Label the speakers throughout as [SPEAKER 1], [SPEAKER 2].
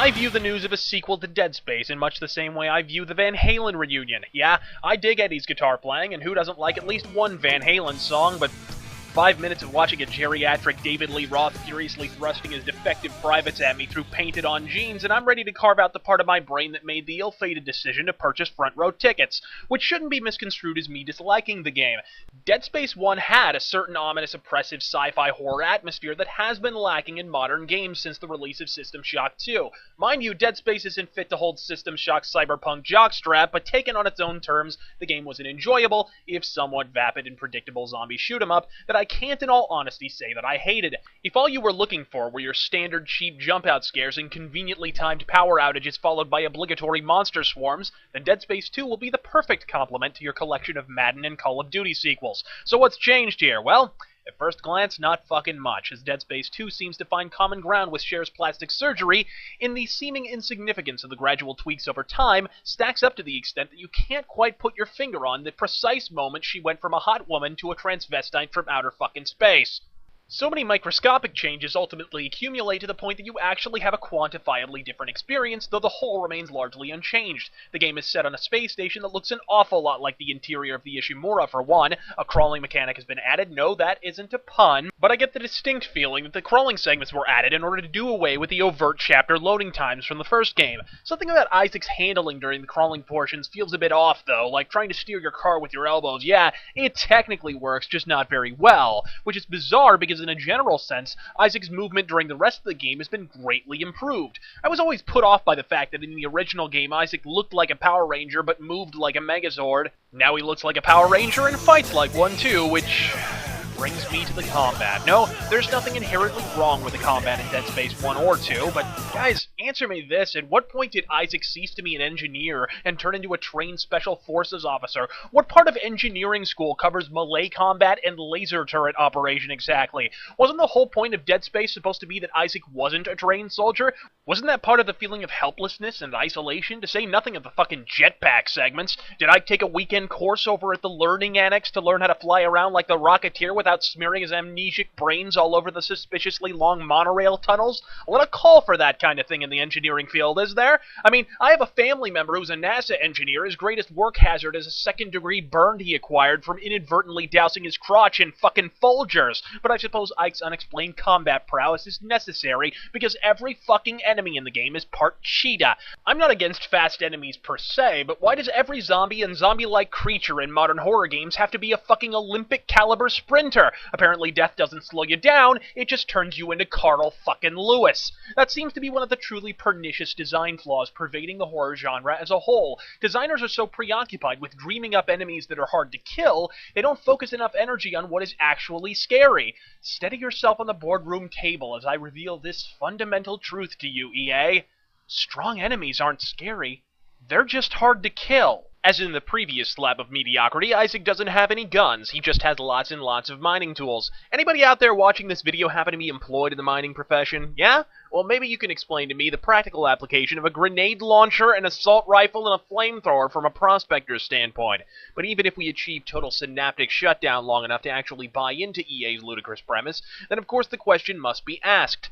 [SPEAKER 1] I view the news of a sequel to Dead Space in much the same way I view the Van Halen reunion. Yeah, I dig Eddie's guitar playing, and who doesn't like at least one Van Halen song, but 5 minutes of watching a geriatric David Lee Roth furiously thrusting his defective privates at me through painted-on jeans, and I'm ready to carve out the part of my brain that made the ill-fated decision to purchase front-row tickets, which shouldn't be misconstrued as me disliking the game. Dead Space 1 had a certain ominous, oppressive sci-fi horror atmosphere that has been lacking in modern games since the release of System Shock 2. Mind you, Dead Space isn't fit to hold System Shock's cyberpunk jockstrap, but taken on its own terms, the game was an enjoyable, if somewhat vapid and predictable zombie shoot-'em-up that I can't in all honesty say that I hated. If all you were looking for were your standard cheap jump-out scares and conveniently timed power outages followed by obligatory monster swarms, then Dead Space 2 will be the perfect complement to your collection of Madden and Call of Duty sequels. So what's changed here? Well, at first glance, not fucking much, as Dead Space 2 seems to find common ground with Cher's plastic surgery in the seeming insignificance of the gradual tweaks over time, stacks up to the extent that you can't quite put your finger on the precise moment she went from a hot woman to a transvestite from outer fucking space. So many microscopic changes ultimately accumulate to the point that you actually have a quantifiably different experience, though the whole remains largely unchanged. The game is set on a space station that looks an awful lot like the interior of the Ishimura for one. A crawling mechanic has been added. No, that isn't a pun, but I get the distinct feeling that the crawling segments were added in order to do away with the overt chapter loading times from the first game. Something about Isaac's handling during the crawling portions feels a bit off, though, like trying to steer your car with your elbows. Yeah, it technically works, just not very well, which is bizarre because in a general sense, Isaac's movement during the rest of the game has been greatly improved. I was always put off by the fact that in the original game, Isaac looked like a Power Ranger but moved like a Megazord. Now he looks like a Power Ranger and fights like one too, which brings me to the combat. No, there's nothing inherently wrong with the combat in Dead Space 1 or 2, but guys, answer me this: at what point did Isaac cease to be an engineer and turn into a trained Special Forces officer? What part of engineering school covers melee combat and laser turret operation exactly? Wasn't the whole point of Dead Space supposed to be that Isaac wasn't a trained soldier? Wasn't that part of the feeling of helplessness and isolation, to say nothing of the fucking jetpack segments? Did I take a weekend course over at the Learning Annex to learn how to fly around like the Rocketeer without smearing his amnesic brains all over the suspiciously long monorail tunnels? A lot of call for that kind of thing in the engineering field, is there? I mean, I have a family member who's a NASA engineer. His greatest work hazard is a second-degree burn he acquired from inadvertently dousing his crotch in fucking Folgers. But I suppose Ike's unexplained combat prowess is necessary because every fucking enemy in the game is part cheetah. I'm not against fast enemies per se, but why does every zombie and zombie-like creature in modern horror games have to be a fucking Olympic-caliber sprinter? Apparently death doesn't slow you down, it just turns you into Carl fucking Lewis. That seems to be one of the truly pernicious design flaws pervading the horror genre as a whole. Designers are so preoccupied with dreaming up enemies that are hard to kill, they don't focus enough energy on what is actually scary. Steady yourself on the boardroom table as I reveal this fundamental truth to you, EA. Strong enemies aren't scary, they're just hard to kill. As in the previous slab of mediocrity, Isaac doesn't have any guns, he just has lots and lots of mining tools. Anybody out there watching this video happen to be employed in the mining profession? Yeah? Well, maybe you can explain to me the practical application of a grenade launcher, an assault rifle, and a flamethrower from a prospector's standpoint. But even if we achieve total synaptic shutdown long enough to actually buy into EA's ludicrous premise, then of course the question must be asked: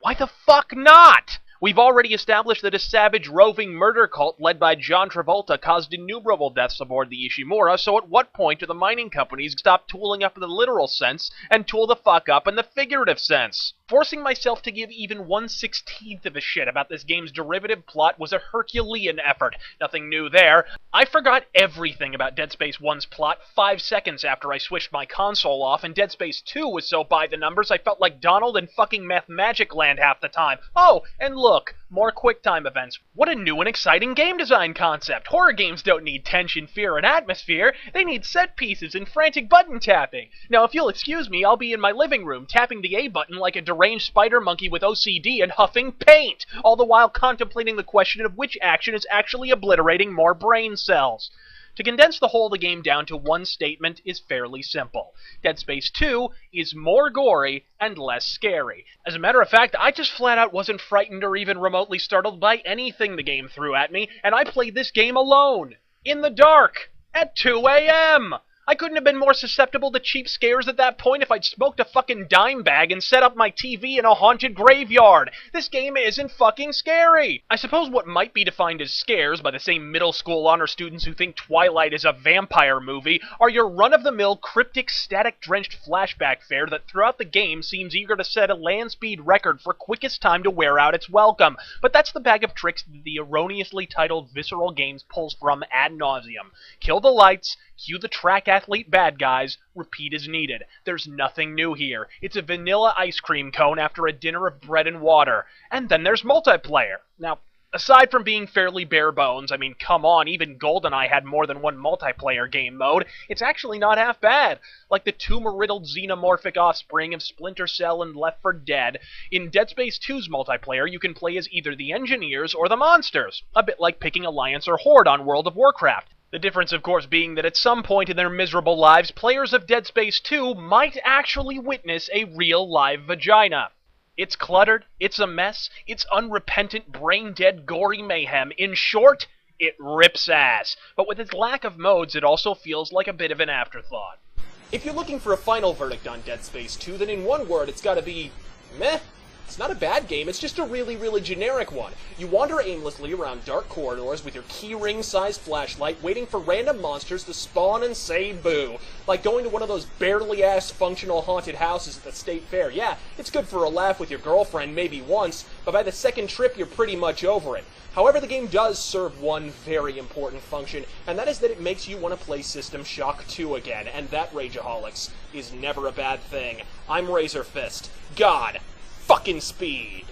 [SPEAKER 1] why the fuck not? We've already established that a savage roving murder cult led by John Travolta caused innumerable deaths aboard the Ishimura, so at what point do the mining companies stop tooling up in the literal sense and tool the fuck up in the figurative sense? Forcing myself to give even 1/16th of a shit about this game's derivative plot was a Herculean effort. Nothing new there. I forgot everything about Dead Space 1's plot 5 seconds after I switched my console off, and Dead Space 2 was so by the numbers I felt like Donald in fucking Meth Magic Land half the time. Oh, and look, more QuickTime events. What a new and exciting game design concept! Horror games don't need tension, fear, and atmosphere. They need set pieces and frantic button tapping. Now, if you'll excuse me, I'll be in my living room tapping the A button like a deranged spider monkey with OCD and huffing paint, all the while contemplating the question of which action is actually obliterating more brain cells. To condense the whole of the game down to one statement is fairly simple. Dead Space 2 is more gory and less scary. As a matter of fact, I just flat out wasn't frightened or even remotely startled by anything the game threw at me, and I played this game alone, in the dark, at 2 a.m. I couldn't have been more susceptible to cheap scares at that point if I'd smoked a fucking dime bag and set up my TV in a haunted graveyard. This game isn't fucking scary. I suppose what might be defined as scares by the same middle school honor students who think Twilight is a vampire movie are your run-of-the-mill cryptic static-drenched flashback fare that throughout the game seems eager to set a land speed record for quickest time to wear out its welcome. But that's the bag of tricks that the erroneously titled Visceral Games pulls from ad nauseum. Kill the lights, cue the track athlete bad guys, repeat as needed. There's nothing new here. It's a vanilla ice cream cone after a dinner of bread and water. And then there's multiplayer. Now, aside from being fairly bare bones, I mean, come on, even GoldenEye had more than one multiplayer game mode. It's actually not half bad. Like the tumor-riddled xenomorphic offspring of Splinter Cell and Left 4 Dead, in Dead Space 2's multiplayer, you can play as either the engineers or the monsters, a bit like picking Alliance or Horde on World of Warcraft. The difference, of course, being that at some point in their miserable lives, players of Dead Space 2 might actually witness a real live vagina. It's cluttered, it's a mess, it's unrepentant, brain-dead, gory mayhem. In short, it rips ass. But with its lack of modes, it also feels like a bit of an afterthought. If you're looking for a final verdict on Dead Space 2, then in one word, it's gotta be meh. It's not a bad game, it's just a really, really generic one. You wander aimlessly around dark corridors with your keyring-sized flashlight, waiting for random monsters to spawn and say boo. Like going to one of those barely-ass functional haunted houses at the state fair. Yeah, it's good for a laugh with your girlfriend maybe once, but by the second trip you're pretty much over it. However, the game does serve one very important function, and that is that it makes you want to play System Shock 2 again, and that, Rageaholics, is never a bad thing. I'm RazorFist. God fucking speed.